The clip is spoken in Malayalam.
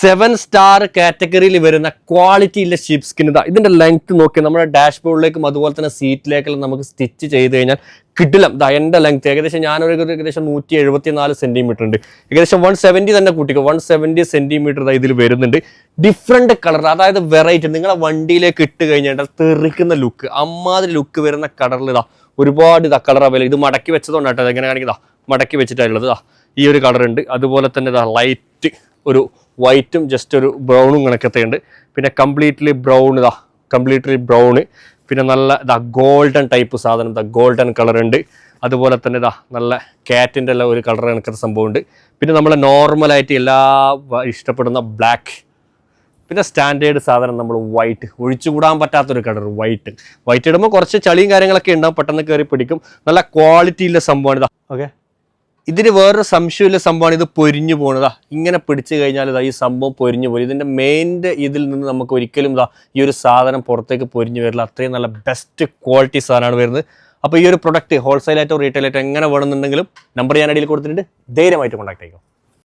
7 സ്റ്റാർ കാറ്റഗറിയിൽ വരുന്ന ക്വാളിറ്റി ഉള്ള ഷീപ്പ് സ്കിൻ ഇതാ. ഇതിന്റെ ലെങ്ത് നോക്കി നമ്മുടെ ഡാഷ്ബോർഡിലേക്കും അതുപോലെ തന്നെ സീറ്റിലേക്കെല്ലാം നമുക്ക് സ്റ്റിച്ച് ചെയ്ത് കഴിഞ്ഞാൽ കിടിലം. ഇതാ എൻ്റെ ലെങ്ത് ഏകദേശം ഞാനൊരു ഏകദേശം 174 സെന്റിമീറ്റർ ഉണ്ട്. ഏകദേശം 170 തന്നെ കൂട്ടിക്കോ, 170 സെന്റിമീറ്റർ ഇതിൽ വരുന്നുണ്ട്. ഡിഫറെന്റ് കളർ, അതായത് വെറൈറ്റി. നിങ്ങളെ വണ്ടിയിലേക്ക് ഇട്ട് കഴിഞ്ഞാൽ തെറിക്കുന്ന ലുക്ക്, അമ്മാതിരി ലുക്ക് വരുന്ന കളറിൽ ഇതാ ഒരുപാട് ഇതാ കളർ അവൈലബിൾ. ഇത് മടക്കി വെച്ചതുകൊണ്ടാട്ടോ എങ്ങനെ കാണിക്കുന്നതാ, മടക്കി വെച്ചിട്ടുള്ളത് ഈ ഒരു കളർ ഉണ്ട്. അതുപോലെ തന്നെ ഇതാ ലൈറ്റ് ഒരു വൈറ്റും ജസ്റ്റ് ഒരു ബ്രൗണും കണക്കത്തെ ഉണ്ട്. പിന്നെ കംപ്ലീറ്റ്ലി ബ്രൗൺ ഇതാ, കംപ്ലീറ്റ്ലി ബ്രൗണ്. പിന്നെ നല്ല ഇതാ ഗോൾഡൻ ടൈപ്പ് സാധനം, ഇതാ ഗോൾഡൻ കളർ ഉണ്ട്. അതുപോലെ തന്നെ ഇതാ നല്ല കാറ്റിൻ്റെ എല്ലാം ഒരു കളർ കണക്കത്തെ സംഭവം ഉണ്ട്. പിന്നെ നമ്മൾ നോർമലായിട്ട് എല്ലാ ഇഷ്ടപ്പെടുന്ന ബ്ലാക്ക്. പിന്നെ സ്റ്റാൻഡേർഡ് സാധനം നമ്മൾ വൈറ്റ്, ഒഴിച്ചുകൂടാൻ പറ്റാത്തൊരു കളർ വൈറ്റ്. വൈറ്റ് ഇടുമ്പോൾ കുറച്ച് ചളിയും കാര്യങ്ങളൊക്കെ ഉണ്ടാവും, പെട്ടെന്ന് കയറി പിടിക്കും. നല്ല ക്വാളിറ്റിയുള്ള സംഭവമാണ് ഇതാ. ഓക്കെ, ഇതിന് വേറൊരു സംശയമില്ല സംഭവമാണ്, ഇത് പൊരിഞ്ഞു പോകുന്നതാ. ഇങ്ങനെ പിടിച്ചു കഴിഞ്ഞാൽ ഇതാ ഈ സംഭവം പൊരിഞ്ഞു പോയി. ഇതിൻ്റെ മെയിൻ്റെ ഇതിൽ നിന്ന് നമുക്ക് ഒരിക്കലും ഇതാ ഈ ഒരു സാധനം പുറത്തേക്ക് പൊരിഞ്ഞു വരില്ല. അത്രയും നല്ല ബെസ്റ്റ് ക്വാളിറ്റി സാധനമാണ് വരുന്നത്. അപ്പോൾ ഈ ഒരു പ്രൊഡക്റ്റ് ഹോൾസെയിലായിട്ടോ റീറ്റെയിലായിട്ടോ എങ്ങനെ വേണമെന്നുണ്ടെങ്കിലും നമ്പർ ഞാൻ അടിയിൽ കൊടുത്തിട്ടുണ്ട്, ധൈര്യമായിട്ട് കോൺടാക്ട് ചെയ്യുക.